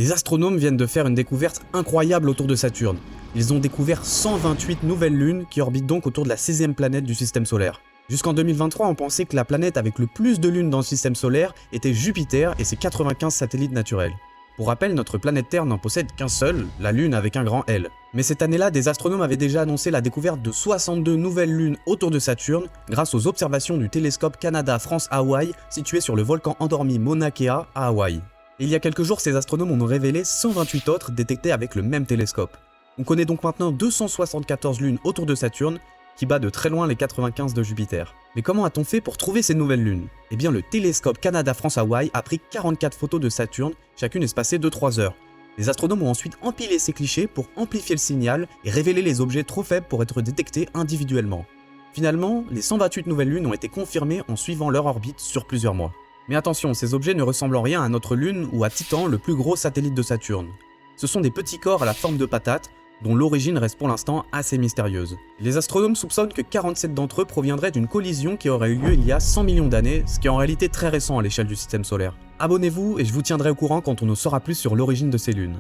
Des astronomes viennent de faire une découverte incroyable autour de Saturne. Ils ont découvert 128 nouvelles lunes qui orbitent donc autour de la 6e planète du système solaire. Jusqu'en 2023, on pensait que la planète avec le plus de lunes dans le système solaire était Jupiter et ses 95 satellites naturels. Pour rappel, notre planète Terre n'en possède qu'un seul, la Lune avec un grand L. Mais cette année-là, des astronomes avaient déjà annoncé la découverte de 62 nouvelles lunes autour de Saturne grâce aux observations du télescope Canada-France-Hawaï situé sur le volcan endormi Mauna Kea à Hawaï. Et il y a quelques jours, ces astronomes en ont révélé 128 autres détectées avec le même télescope. On connaît donc maintenant 274 lunes autour de Saturne, qui bat de très loin les 95 de Jupiter. Mais comment a-t-on fait pour trouver ces nouvelles lunes? Eh bien le télescope Canada-France-Hawaï a pris 44 photos de Saturne, chacune espacée de 3 heures. Les astronomes ont ensuite empilé ces clichés pour amplifier le signal et révéler les objets trop faibles pour être détectés individuellement. Finalement, les 128 nouvelles lunes ont été confirmées en suivant leur orbite sur plusieurs mois. Mais attention, ces objets ne ressemblent en rien à notre Lune ou à Titan, le plus gros satellite de Saturne. Ce sont des petits corps à la forme de patates, dont l'origine reste pour l'instant assez mystérieuse. Les astronomes soupçonnent que 47 d'entre eux proviendraient d'une collision qui aurait eu lieu il y a 100 millions d'années, ce qui est en réalité très récent à l'échelle du système solaire. Abonnez-vous et je vous tiendrai au courant quand on en saura plus sur l'origine de ces lunes.